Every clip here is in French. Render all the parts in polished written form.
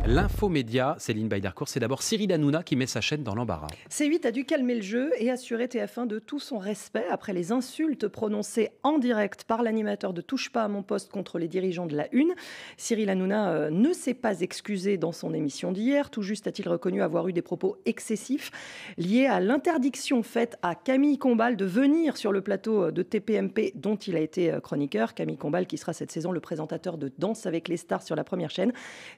L'infomédia, Céline Baydarcourt, c'est d'abord Cyril Hanouna qui met sa chaîne dans l'embarras. C8 a dû calmer le jeu et assurer TF1 de tout son respect après les insultes prononcées en direct par l'animateur de Touche pas à mon poste contre les dirigeants de la Une. Cyril Hanouna ne s'est pas excusé dans son émission d'hier. Tout juste a-t-il reconnu avoir eu des propos excessifs liés à l'interdiction faite à Camille Combal de venir sur le plateau de TPMP dont il a été chroniqueur. Camille Combal qui sera cette saison le présentateur de Danse avec les stars sur la première chaîne.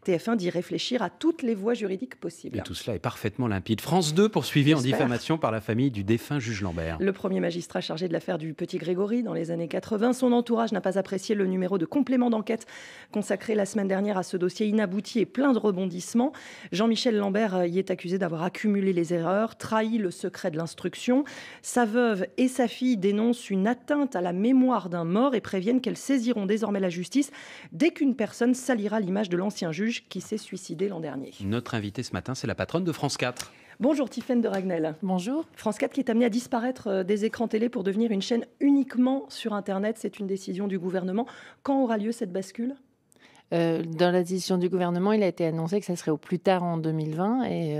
TF1 dit réfléchir à toutes les voies juridiques possibles. Et tout cela est parfaitement limpide. France 2 poursuivi en diffamation par la famille du défunt juge Lambert. Le premier magistrat chargé de l'affaire du petit Grégory dans les années 80. Son entourage n'a pas apprécié le numéro de complément d'enquête consacré la semaine dernière à ce dossier inabouti et plein de rebondissements. Jean-Michel Lambert y est accusé d'avoir accumulé les erreurs, trahi le secret de l'instruction. Sa veuve et sa fille dénoncent une atteinte à la mémoire d'un mort et préviennent qu'elles saisiront désormais la justice dès qu'une personne salira l'image de l'ancien juge qui s'est suicidé l'an dernier. Notre invitée ce matin, c'est la patronne de France 4. Bonjour Tiffaine de Ragnel. Bonjour. France 4 qui est amenée à disparaître des écrans télé pour devenir une chaîne uniquement sur Internet. C'est une décision du gouvernement. Quand aura lieu cette bascule ? Dans la décision du gouvernement, il a été annoncé que ça serait au plus tard en 2020 et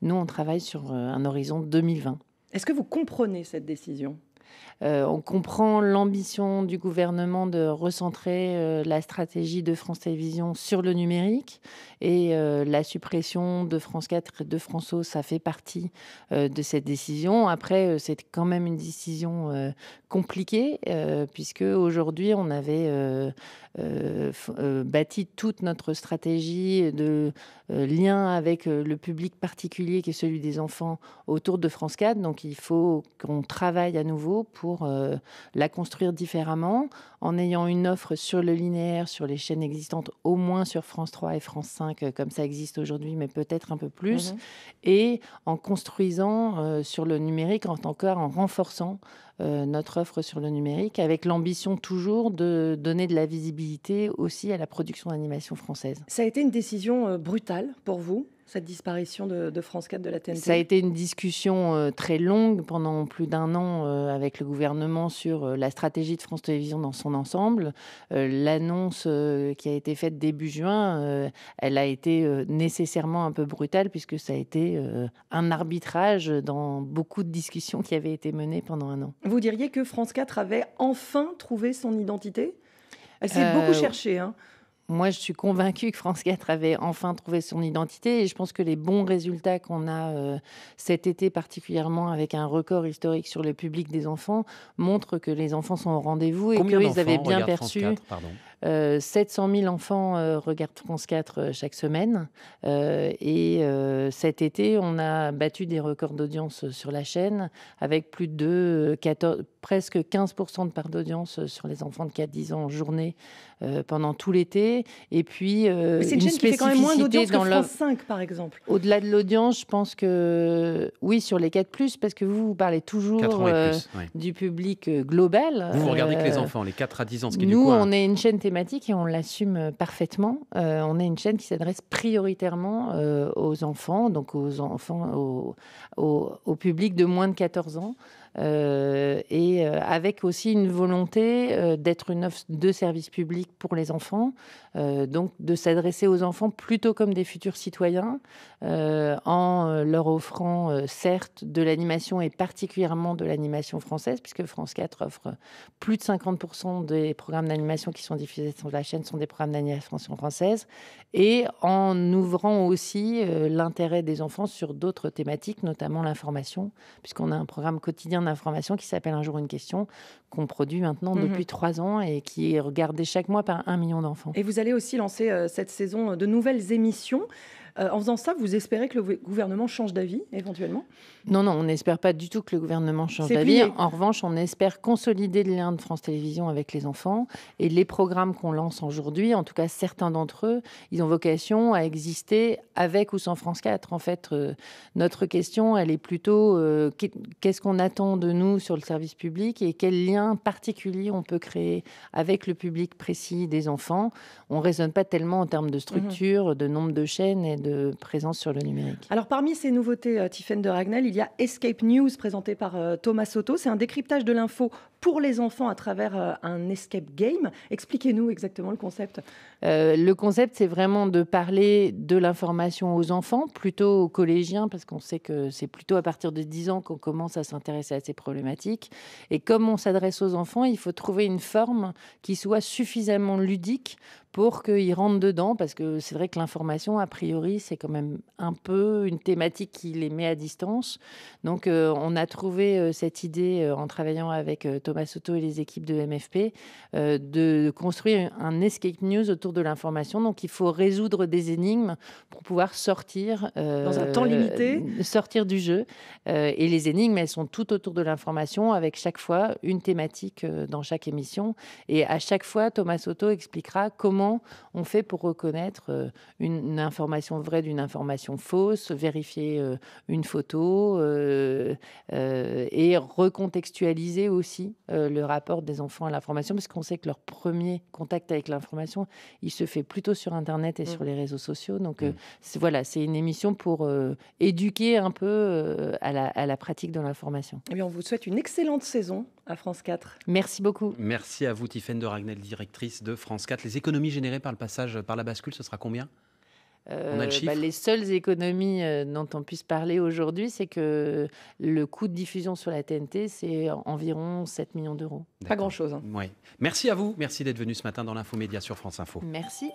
nous, on travaille sur un horizon 2020. Est-ce que vous comprenez cette décision ? On comprend l'ambition du gouvernement de recentrer la stratégie de France Télévisions sur le numérique et la suppression de France 4 et de France O, ça fait partie de cette décision. Après, c'est quand même une décision compliquée puisque aujourd'hui, on avait bâti toute notre stratégie de lien avec le public particulier qui est celui des enfants autour de France 4. Donc, il faut qu'on travaille à nouveau pour la construire différemment, en ayant une offre sur le linéaire, sur les chaînes existantes, au moins sur France 3 et France 5, comme ça existe aujourd'hui, mais peut-être un peu plus, et en construisant sur le numérique, encore en renforçant notre offre sur le numérique, avec l'ambition toujours de donner de la visibilité aussi à la production d'animation française. Ça a été une décision brutale pour vous, cette disparition de France 4 de la TNT ? Ça a été une discussion très longue pendant plus d'un an avec le gouvernement sur la stratégie de France Télévisions dans son ensemble. L'annonce qui a été faite début juin, elle a été nécessairement un peu brutale puisque ça a été un arbitrage dans beaucoup de discussions qui avaient été menées pendant un an. Vous diriez que France 4 avait enfin trouvé son identité ? Elle s'est beaucoup cherchée, hein. Moi, je suis convaincue que France 4 avait enfin trouvé son identité et je pense que les bons résultats qu'on a cet été, particulièrement avec un record historique sur le public des enfants, montrent que les enfants sont au rendez-vous et qu'ils avaient bien perçu. 700 000 enfants regardent France 4 chaque semaine et cet été, on a battu des records d'audience sur la chaîne avec plus de presque 15% de part d'audience sur les enfants de 4-10 ans en journée pendant tout l'été. Et puis, c'est une chaîne qui fait quand même moins d'audience que France 5, par exemple. Au-delà de l'audience, je pense que oui, sur les 4+, parce que vous parlez toujours du public global. Vous regardez que les enfants, les 4 à 10 ans, ce qui est nous, du coup... on est une chaîne thématique et on l'assume parfaitement. On est une chaîne qui s'adresse prioritairement aux enfants, donc au public de moins de 14 ans. Et avec aussi une volonté d'être une offre de service public pour les enfants, donc de s'adresser aux enfants plutôt comme des futurs citoyens, en leur offrant certes de l'animation et particulièrement de l'animation française, puisque France 4 offre plus de 50% des programmes d'animation qui sont diffusés sur la chaîne sont des programmes d'animation française, et en ouvrant aussi l'intérêt des enfants sur d'autres thématiques, notamment l'information, puisqu'on a un programme quotidien d'information qui s'appelle Un jour une question, qu'on produit maintenant depuis 3 ans et qui est regardé chaque mois par 1 million d'enfants. Et vous allez aussi lancer cette saison de nouvelles émissions. En faisant ça, vous espérez que le gouvernement change d'avis, éventuellement ? Non, on n'espère pas du tout que le gouvernement change d'avis. En revanche, on espère consolider le lien de France Télévisions avec les enfants. Et les programmes qu'on lance aujourd'hui, en tout cas certains d'entre eux, ils ont vocation à exister avec ou sans France 4. En fait, notre question, elle est plutôt qu'est-ce qu'on attend de nous sur le service public et quel lien particulier on peut créer avec le public précis des enfants. On ne raisonne pas tellement en termes de structure, de nombre de chaînes et de présence sur le numérique. Alors parmi ces nouveautés, Tiffaine de Ragnel, il y a Escape News présenté par Thomas Soto. C'est un décryptage de l'info pour les enfants à travers un escape game. Expliquez-nous exactement le concept. Le concept, c'est vraiment de parler de l'information aux enfants, plutôt aux collégiens, parce qu'on sait que c'est plutôt à partir de 10 ans qu'on commence à s'intéresser à ces problématiques. Et comme on s'adresse aux enfants, il faut trouver une forme qui soit suffisamment ludique pour qu'ils rentrent dedans, parce que c'est vrai que l'information, a priori, c'est quand même un peu une thématique qui les met à distance. Donc, on a trouvé cette idée, en travaillant avec Thomas Soto et les équipes de MFP, de construire un escape news autour de l'information. Donc, il faut résoudre des énigmes pour pouvoir sortir dans un temps limité, sortir du jeu. Et les énigmes, elles sont tout autour de l'information, avec chaque fois une thématique dans chaque émission. Et à chaque fois, Thomas Soto expliquera comment on fait pour reconnaître une information vraie d'une information fausse, vérifier une photo et recontextualiser aussi le rapport des enfants à l'information, parce qu'on sait que leur premier contact avec l'information, il se fait plutôt sur Internet et sur les réseaux sociaux. Donc c'est une émission pour éduquer un peu à la pratique de l'information. Eh bien, on vous souhaite une excellente saison à France 4. Merci beaucoup. Merci à vous, Tiffaine de Ragnel, directrice de France 4. Les économies générées par le passage par la bascule, ce sera combien ? On a le chiffre ? Les seules économies dont on puisse parler aujourd'hui, c'est que le coût de diffusion sur la TNT, c'est environ 7 millions d'euros. Pas grand-chose. Ouais. Merci à vous. Merci d'être venu ce matin dans l'Infomédia sur France Info. Merci.